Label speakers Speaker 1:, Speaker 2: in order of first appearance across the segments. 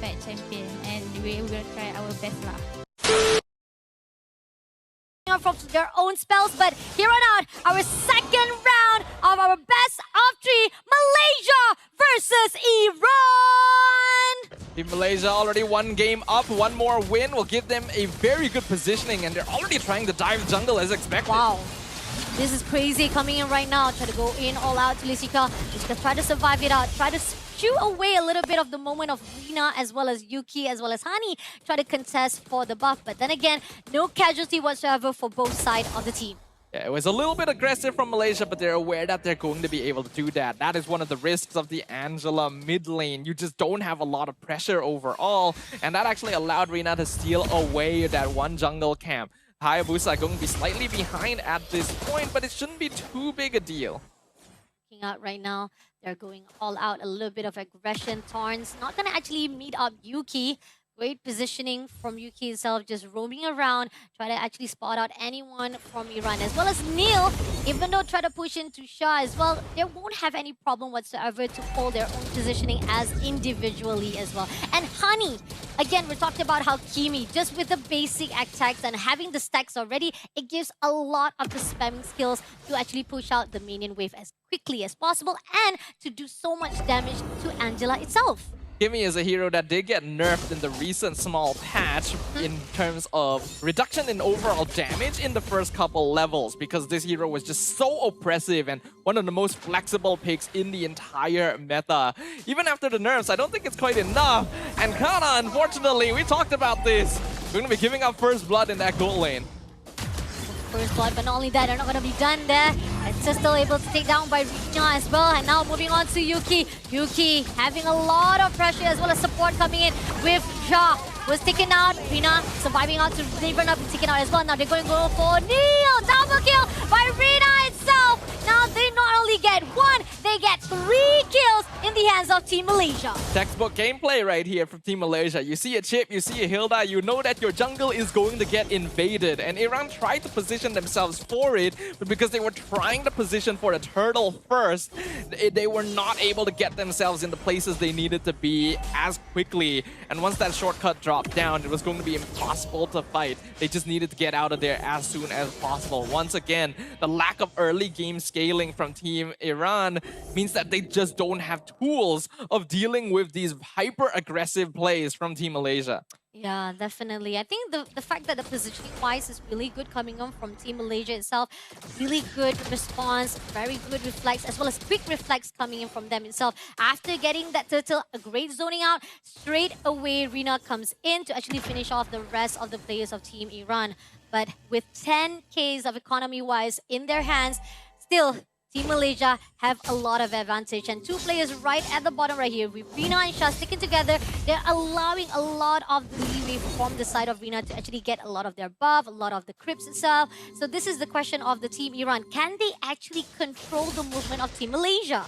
Speaker 1: bad champion, and we will try our best lah.
Speaker 2: From their own spells, but here on out, our second round of our best of 3, Malaysia versus Iran.
Speaker 3: Team Malaysia already 1 game up, 1 more win will give them a very good positioning, and they're already trying to dive jungle as expected.
Speaker 2: Wow. This is crazy coming in right now. Try to go in all out to Lishika. Lishika try to survive it out. Try to shoo away a little bit of the moment of Rina as well as Yuki as well as Hani. Try to contest for the buff. But then again, no casualty whatsoever for both sides of the team.
Speaker 3: Yeah, it was a little bit aggressive from Malaysia, but they're aware that they're going to be able to do that. That is one of the risks of the Angela mid lane. You just don't have a lot of pressure overall, and that actually allowed Rina to steal away that one jungle camp. Hayabusa going to be slightly behind at this point, but it shouldn't be too big a deal.
Speaker 2: Looking out right now, they're going all out, a little bit of aggression. Torrance not going to actually meet up Yuki. Great positioning from Yuki itself, just roaming around, try to actually spot out anyone from Iran, as well as Neil, even though try to push into Shah as well, they won't have any problem whatsoever to hold their own positioning as individually as well. And Hani, again, we talked about how Kimi, just with the basic attacks and having the stacks already, it gives a lot of the spamming skills to actually push out the minion wave as quickly as possible and to do so much damage to Angela itself.
Speaker 3: Kimi is a hero that did get nerfed in the recent small patch in terms of reduction in overall damage in the first couple levels, because this hero was just so oppressive and one of the most flexible picks in the entire meta. Even after the nerfs, I don't think it's quite enough. And Kana, unfortunately, we talked about this. We're going to be giving up first blood in that gold lane.
Speaker 2: First blood, but not only that, they're not going to be done there. It's just still able to take down by Rina as well. And now moving on to Yuki. Yuki having a lot of pressure as well as support coming in with Shah. Was taken out. Rina surviving out to Raven up and taken out as well. Now they're going to go for Neil. Double kill by Rina itself. Now they not only get 1, they get 3 kills in the hands of Team Malaysia.
Speaker 3: Textbook gameplay right here from Team Malaysia. You see a chip, you see a Hilda, you know that your jungle is going to get invaded. And Iran tried to position themselves for it, but because they were trying to position for the turtle first, they were not able to get themselves in the places they needed to be as quickly. And once that shortcut dropped down, it was going to be impossible to fight. They just needed to get out of there as soon as possible. Once again, the lack of early game scaling from Team Iran means that they just don't have tools of dealing with these hyper-aggressive plays from Team Malaysia.
Speaker 2: Yeah, definitely. I think the fact that the positioning-wise is really good coming on from Team Malaysia itself. Really good response, very good reflex, as well as quick reflex coming in from them itself. After getting that turtle, a great zoning out, straight away Rina comes in to actually finish off the rest of the players of Team Iran. But with 10Ks of economy-wise in their hands, still Team Malaysia have a lot of advantage, and 2 players right at the bottom right here with Rina and Shah sticking together. They're allowing a lot of the leeway from the side of Rina to actually get a lot of their buff, a lot of the creeps itself. So this is the question of the Team Iran. Can they actually control the movement of Team Malaysia?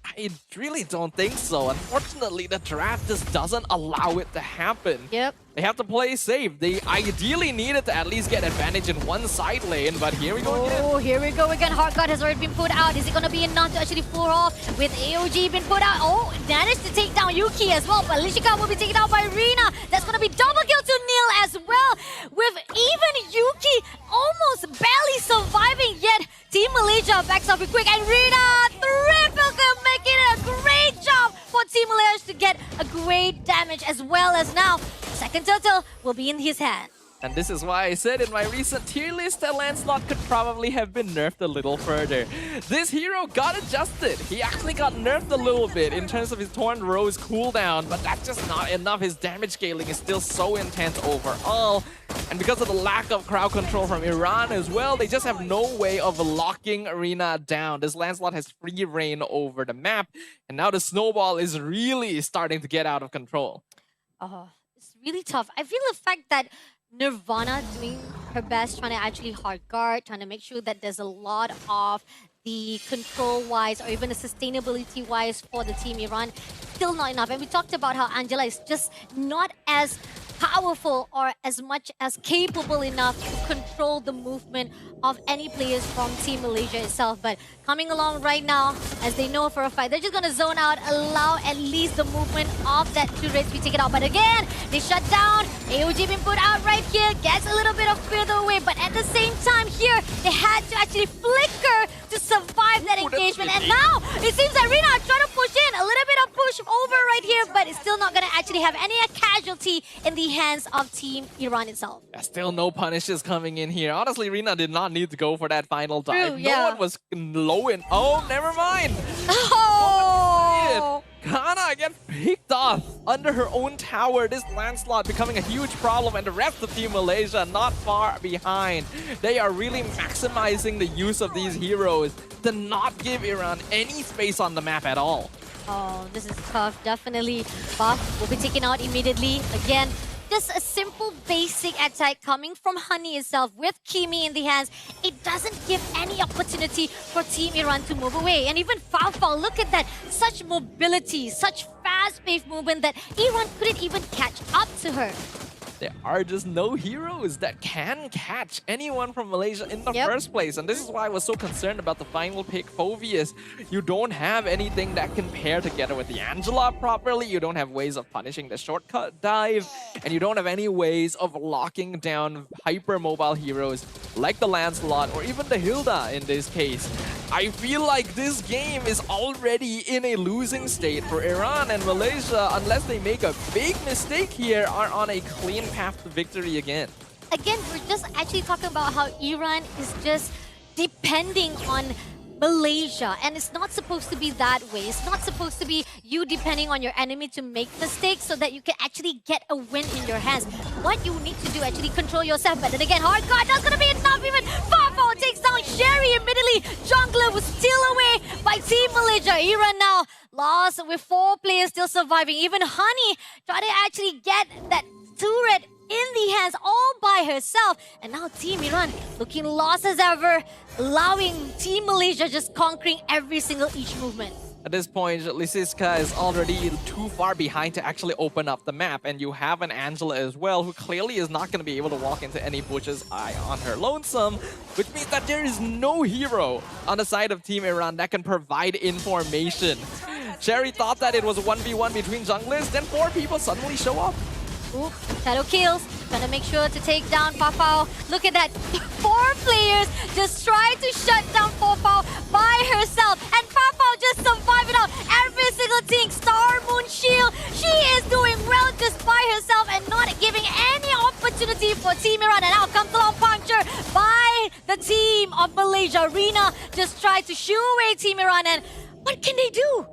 Speaker 3: I really don't think so. Unfortunately, the draft just doesn't allow it to happen.
Speaker 2: Yep.
Speaker 3: They have to play safe. They ideally needed to at least get advantage in one side lane, but here we go again.
Speaker 2: Oh, here we go again. Heart Guard has already been put out. Is it going to be enough to actually pull off with AOG been put out? Oh, managed to take down Yuki as well, but Lishika will be taken out by Rina. That's going to be double kill to Neil as well, with even Yuki almost barely surviving, yet Team Malaysia backs up quick, and Rina triple kill, making it a great job for Team Malaysia to get a great damage, as well as now second turtle will be in his hand.
Speaker 3: And this is why I said in my recent tier list that Lancelot could probably have been nerfed a little further. This hero got adjusted. He actually got nerfed a little bit in terms of his Torn Rose cooldown, but that's just not enough. His damage scaling is still so intense overall. And because of the lack of crowd control from Iran as well, they just have no way of locking Arena down. This Lancelot has free reign over the map, and now the snowball is really starting to get out of control.
Speaker 2: Oh, it's really tough. I feel the fact that Nirvana doing her best, trying to actually hard guard, trying to make sure that there's a lot of the control-wise or even the sustainability-wise for the Team Iran, still not enough. And we talked about how Angela is just not as powerful or as much as capable enough to control the movement of any players from Team Malaysia itself. But coming along right now, as they know for a fact, they're just going to zone out, allow at least the movement of that turret to be taken out. But again, they shut down. AOG being put out right here, gets a little bit of further away. But at the same time here, they had to actually flicker to survive that engagement. And now, it seems that Rina are trying to push in. A little bit of push over right here, but it's still not going to actually have any casualty in the hands of Team Iran itself.
Speaker 3: Yeah, still no punishes coming in here. Honestly, Rina did not need to go for that final dive.
Speaker 2: True, yeah.
Speaker 3: No one was low in. Oh, never mind.
Speaker 2: Oh!
Speaker 3: Kana again picked off under her own tower. This Lancelot becoming a huge problem, and the rest of Team Malaysia not far behind. They are really maximizing the use of these heroes to not give Iran any space on the map at all.
Speaker 2: Oh, this is tough. Definitely. Buff will be taken out immediately. Again, just a simple basic attack coming from Honey itself with Kimi in the hands. It doesn't give any opportunity for Team Iran to move away. And even Faofao, look at that. Such mobility, such fast-paced movement that Iran couldn't even catch up to her.
Speaker 3: There are just no heroes that can catch anyone from Malaysia in the first place. And this is why I was so concerned about the final pick, Phoveus. You don't have anything that can pair together with the Angela properly. You don't have ways of punishing the shortcut dive. And you don't have any ways of locking down hyper-mobile heroes like the Lancelot or even the Hilda in this case. I feel like this game is already in a losing state for Iran, and Malaysia, unless they make a big mistake here, are on a clean path to victory again.
Speaker 2: Again, we're just actually talking about how Iran is just depending on Malaysia, and it's not supposed to be that way. It's not supposed to be you depending on your enemy to make mistakes so that you can actually get a win in your hands. What you need to do actually control yourself. But then again, hard guard, that's gonna be enough. Even Faofao takes down Sherry immediately. Jungler was still away by Team Malaysia. Iran now lost with 4 players still surviving. Even Honey trying to actually get that turret in the hands all by herself. And now Team Iran looking lost as ever, allowing Team Malaysia just conquering every single each movement.
Speaker 3: At this point, Lysiska is already too far behind to actually open up the map, and you have an Angela as well who clearly is not going to be able to walk into any bushes on her lonesome, which means that there is no hero on the side of Team Iran that can provide information. Sherry thought that it was a 1v1 between junglers, then 4 people suddenly show up.
Speaker 2: Ooh, shadow kills. Trying to make sure to take down Faofao. Look at that. 4 players just try to shut down Faofao by herself. And Faofao just surviving out every single thing. Star Moon Shield. She is doing well just by herself and not giving any opportunity for Team Iran. And now comes along puncture by the team of Malaysia. Rina just tried to shoo away Team Iran. And what can they do?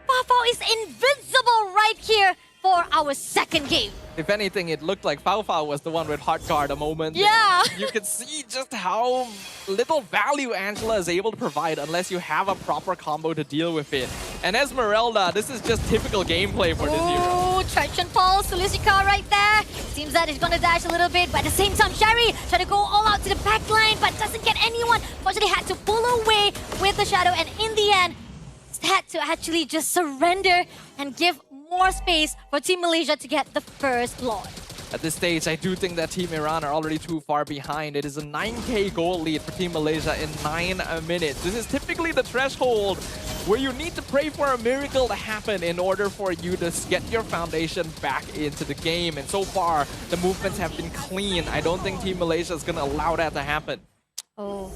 Speaker 2: Faofao is invincible right here for our second game.
Speaker 3: If anything, it looked like Faofao was the one with hard guard a moment.
Speaker 2: Yeah.
Speaker 3: You can see just how little value Angela is able to provide unless you have a proper combo to deal with it. And Esmeralda, this is just typical gameplay for this hero.
Speaker 2: Oh, Traction Pulse, Sulisika right there. Seems that he's gonna dash a little bit, but at the same time, Sherry trying to go all out to the back line, but doesn't get anyone. Fortunately, had to pull away with the shadow, and in the end, had to actually just surrender and give more space for Team Malaysia to get the first blood.
Speaker 3: At this stage, I do think that Team Iran are already too far behind. It is a 9k goal lead for Team Malaysia in 9 minutes. This is typically the threshold where you need to pray for a miracle to happen in order for you to get your foundation back into the game. And so far, the movements have been clean. I don't think Team Malaysia is going to allow that to happen.
Speaker 2: Oh,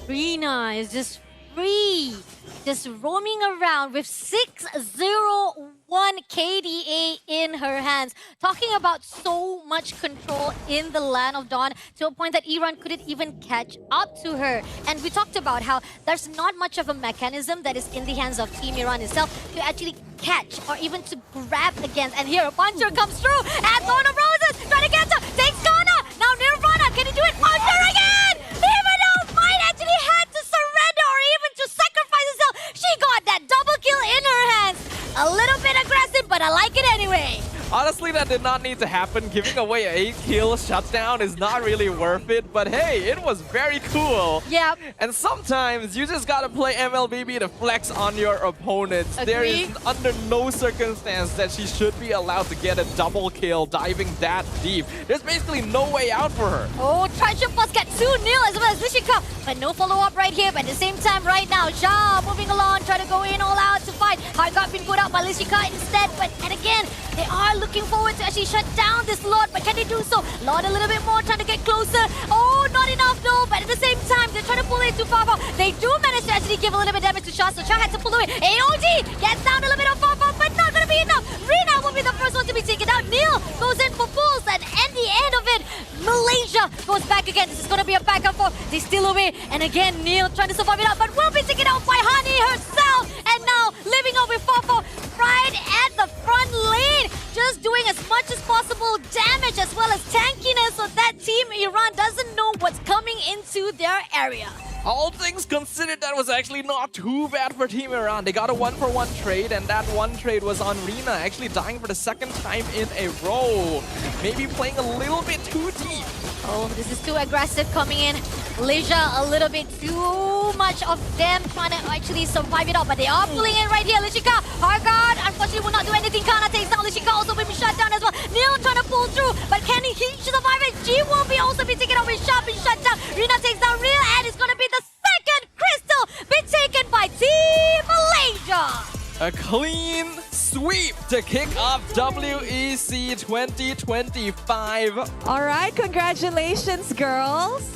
Speaker 2: Rina is just free, just roaming around with 601 KDA in her hands. Talking about so much control in the Land of Dawn to a point that Iran couldn't even catch up to her. And we talked about how there's not much of a mechanism that is in the hands of Team Iran itself to actually catch or even to grab against. And here a puncher comes through and Thorn of Roses trying to get her. Takes Kana. Now Nirvana, can he do it? Puncher again! Even though Might actually had to surrender or even to sacrifice herself, she got that double kill in her hands. A little bit aggressive, but I like it anyway.
Speaker 3: Honestly, that did not need to happen. Giving away an 8-kill shutdown is not really worth it. But hey, it was very cool.
Speaker 2: Yep.
Speaker 3: And sometimes you just gotta play MLBB to flex on your opponents. There is under no circumstance that she should be allowed to get a double kill diving that deep. There's basically no way out for her.
Speaker 2: Oh, Truncheon Plus get 2-0 as well as Lishika. But no follow-up right here. But at the same time, right now, Ja moving along, trying to go in all out to fight. Heart got been put out by Lishika instead. But and again, they are looking forward to actually shut down this Lord. But can they do so? Lord a little bit more, trying to get closer. Oh, not enough though. But at the same time, they're trying to pull it too far. They do manage to actually give a little bit of damage to Cha. So Cha had to pull away. AOD gets down a little bit of far, but not going to be enough. Rina will be the first one to be taken out. Neil goes in for pulls. And at the end of it, Malaysia goes back again. This is going to be a back and forth. They steal away. And again, Neil trying to survive it out, but will be taken out by Hani herself. And now living up with Fafo right at the front lane. Just doing as much as possible damage as well as tankiness so that Team Iran doesn't know what's coming into their area.
Speaker 3: All things considered, that was actually not too bad for Team Iran. They got a 1-for-1 trade, and that one trade was on Rina, actually dying for the second time in a row. Maybe playing a little bit too deep.
Speaker 2: Oh, this is too aggressive coming in. Malaysia, a little bit too much of them trying to actually survive it out, but they are pulling in right here. Lishika, Hargard, unfortunately will not do anything. Kana takes down Lishika, also will be shut down as well. Neil trying to pull through, but can he survive it? G will be also be taken out with Sharp and shut down. Rina takes down Real, and it's going to be the second crystal been taken by Team Malaysia.
Speaker 3: A clean sweep to kick off WEC 2025.
Speaker 4: All right, congratulations, girls.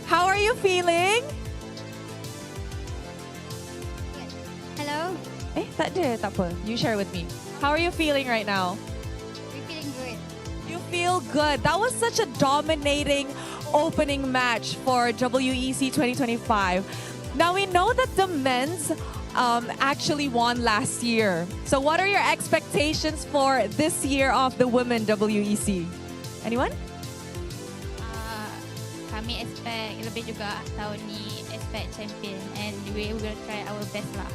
Speaker 4: How are you feeling?
Speaker 1: Hello?
Speaker 4: Tak ada, tak apa. You share with me. How are you feeling right now?
Speaker 1: We're feeling good.
Speaker 4: You feel good. That was such a dominating opening match for WEC 2025. Now we know that the men's actually won last year. So what are your expectations for this year of the women WEC? Anyone?
Speaker 1: Kami expect lebih juga tahun ni expect champion and we will try our best lah.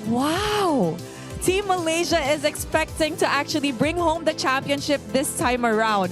Speaker 4: Wow! Team Malaysia is expecting to actually bring home the championship this time around.